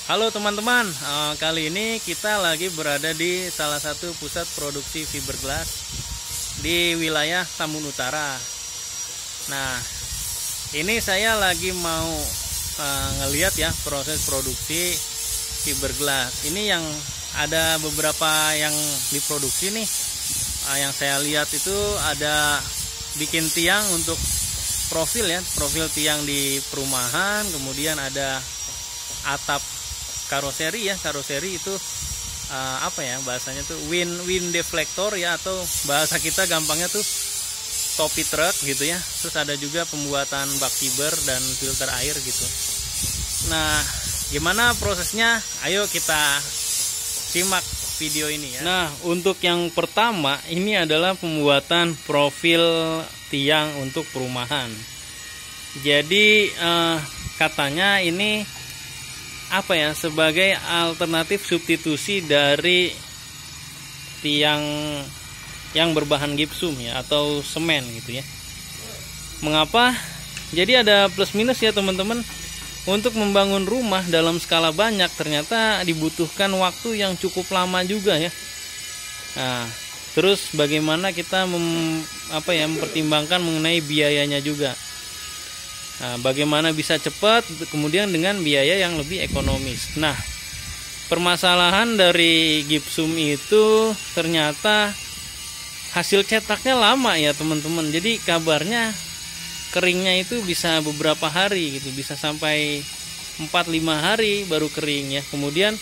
Halo teman-teman, kali ini kita lagi berada di salah satu pusat produksi fiberglass di wilayah Tambun Utara. Nah, ini saya lagi mau ngeliat ya proses produksi fiberglass. Ini yang ada beberapa yang diproduksi nih. Yang saya lihat itu ada bikin tiang untuk profil ya, profil tiang di perumahan, kemudian ada atap karoseri ya, karoseri itu apa ya bahasanya tuh wind deflector ya, atau bahasa kita gampangnya tuh topi truk gitu ya. Terus ada juga pembuatan bak fiber dan filter air gitu. Nah, gimana prosesnya? Ayo kita simak video ini ya. Nah, untuk yang pertama ini adalah pembuatan profil tiang untuk perumahan. Jadi katanya ini apa ya, sebagai alternatif substitusi dari tiang yang berbahan gipsum ya, atau semen gitu ya. Mengapa? Jadi ada plus minus ya teman-teman. Untuk membangun rumah dalam skala banyak ternyata dibutuhkan waktu yang cukup lama juga ya. Nah, terus bagaimana kita mempertimbangkan mengenai biayanya juga. Nah, bagaimana bisa cepat, kemudian dengan biaya yang lebih ekonomis. Nah, permasalahan dari gipsum itu ternyata hasil cetaknya lama ya teman-teman. Jadi kabarnya keringnya itu bisa beberapa hari gitu, bisa sampai 4-5 hari baru kering ya. Kemudian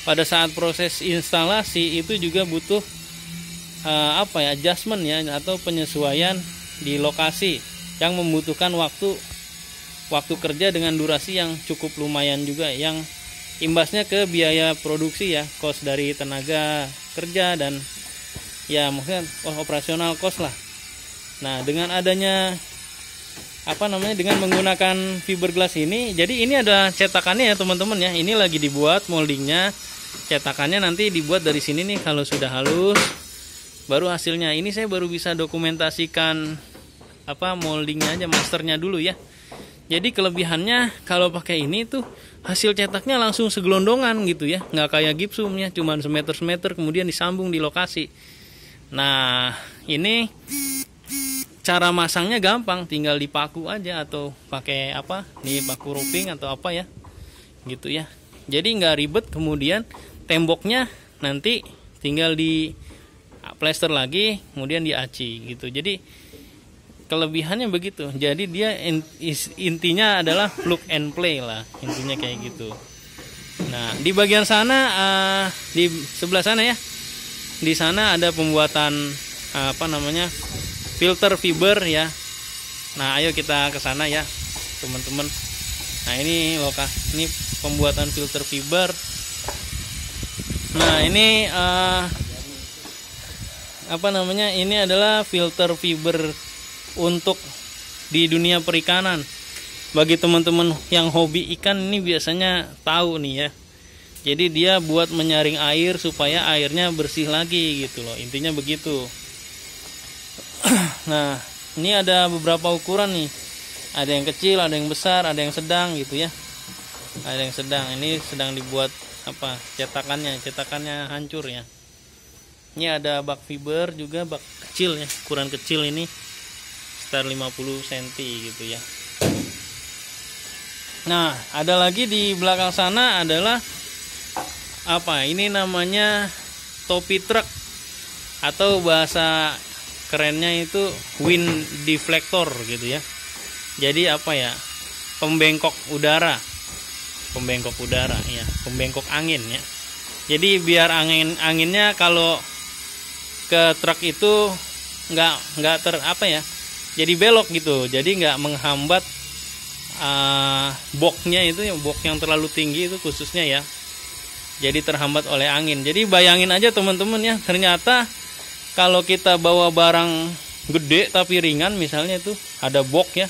pada saat proses instalasi itu juga butuh adjustment ya, atau penyesuaian di lokasi yang membutuhkan waktu kerja dengan durasi yang cukup lumayan juga, yang imbasnya ke biaya produksi ya, cost dari tenaga kerja dan ya mungkin operasional cost lah. Nah, dengan adanya dengan menggunakan fiberglass ini, jadi ini ada cetakannya ya teman-teman ya. Ini lagi dibuat moldingnya, cetakannya nanti dibuat dari sini nih. Kalau sudah halus baru hasilnya. Ini saya baru bisa dokumentasikan moldingnya aja, masternya dulu ya. Jadi kelebihannya kalau pakai ini tuh hasil cetaknya langsung segelondongan gitu ya, nggak kayak gipsumnya cuman semeter kemudian disambung di lokasi. Nah, ini cara masangnya gampang, tinggal dipaku aja atau pakai paku roping atau ya gitu ya. Jadi nggak ribet, kemudian temboknya nanti tinggal di plester lagi kemudian diaci gitu. Jadi kelebihannya begitu. Jadi dia intinya adalah plug and play lah, intinya kayak gitu. Nah, di bagian sana di sebelah sana ya, di sana ada pembuatan filter fiber ya. Nah, ayo kita ke sana ya teman-teman. Nah, ini lokasi, ini pembuatan filter fiber. Nah, ini ini adalah filter fiber untuk di dunia perikanan. Bagi teman-teman yang hobi ikan ini biasanya tahu nih ya. Jadi dia buat menyaring air supaya airnya bersih lagi gitu loh. Intinya begitu. Nah, ini ada beberapa ukuran nih. Ada yang kecil, ada yang besar, ada yang sedang gitu ya. Ada yang sedang. Ini sedang dibuat cetakannya hancur ya. Ini ada bak fiber juga, bak kecil ya, ukuran kecil ini sekitar 50 cm gitu ya. Nah, ada lagi di belakang sana adalah ini namanya topi truk, atau bahasa kerennya itu wind deflector gitu ya. Jadi pembengkok udara ya, pembengkok angin ya. Jadi biar anginnya kalau ke truk itu nggak jadi belok gitu, jadi nggak menghambat boxnya itu, box yang terlalu tinggi itu khususnya ya, jadi terhambat oleh angin. Jadi bayangin aja teman-teman ya, ternyata kalau kita bawa barang gede tapi ringan, misalnya itu ada box ya,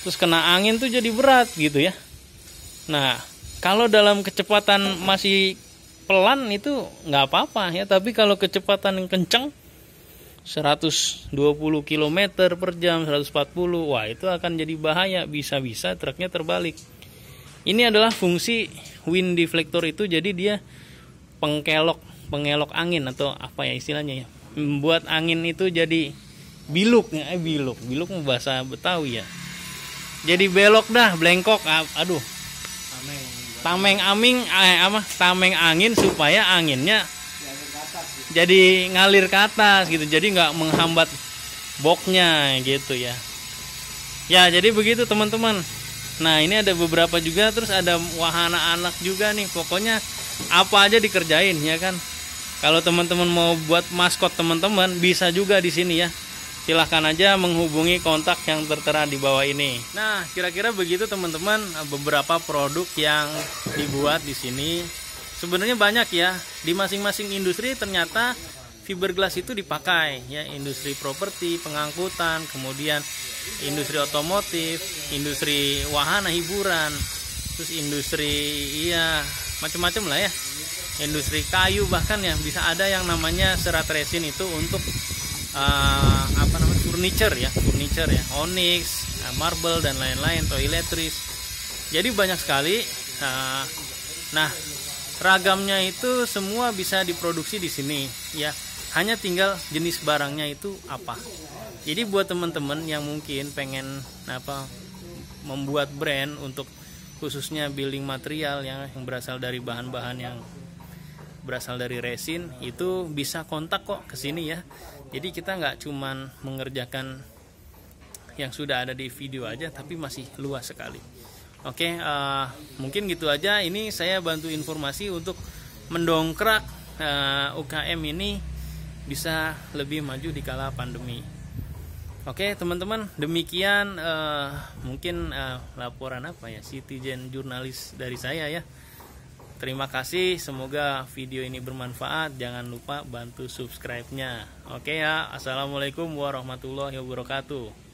terus kena angin tuh jadi berat gitu ya. Nah, kalau dalam kecepatan masih pelan itu nggak apa-apa ya, tapi kalau kecepatan yang kencang 120 km per jam, 140, wah itu akan jadi bahaya, bisa-bisa truknya terbalik. Ini adalah fungsi wind deflector itu, jadi dia pengelok angin atau apa ya istilahnya ya, membuat angin itu jadi biluk bahasa Betawi ya, jadi belok dah, blengkok, aduh, tameng angin supaya anginnya jadi ngalir ke atas gitu, jadi nggak menghambat boxnya gitu ya. Ya jadi begitu teman-teman. Nah ini ada beberapa juga, terus ada wahana anak juga nih. Pokoknya apa aja dikerjain ya kan. Kalau teman-teman mau buat maskot teman-teman bisa juga di sini ya. Silahkan aja menghubungi kontak yang tertera di bawah ini. Nah kira-kira begitu teman-teman, beberapa produk yang dibuat di sini. Sebenarnya banyak ya, di masing-masing industri ternyata fiberglass itu dipakai ya, industri properti, pengangkutan, kemudian industri otomotif, industri wahana hiburan, terus industri ya macam-macam lah ya, industri kayu bahkan ya, bisa ada yang namanya serat resin itu untuk furniture ya, onyx, marble dan lain-lain, toiletries. Jadi banyak sekali. Nah ragamnya itu semua bisa diproduksi di sini ya. Hanya tinggal jenis barangnya itu apa. Jadi buat teman-teman yang mungkin pengen membuat brand untuk khususnya building material yang berasal dari bahan-bahan yang berasal dari resin, itu bisa kontak kok ke sini ya. Jadi kita nggak cuman mengerjakan yang sudah ada di video aja, tapi masih luas sekali. Oke, mungkin gitu aja. Ini saya bantu informasi untuk mendongkrak UKM ini bisa lebih maju di kala pandemi. Oke teman-teman, demikian mungkin laporan Citizen jurnalis dari saya ya. Terima kasih, semoga video ini bermanfaat. Jangan lupa bantu subscribe-nya. Oke ya, assalamualaikum warahmatullahi wabarakatuh.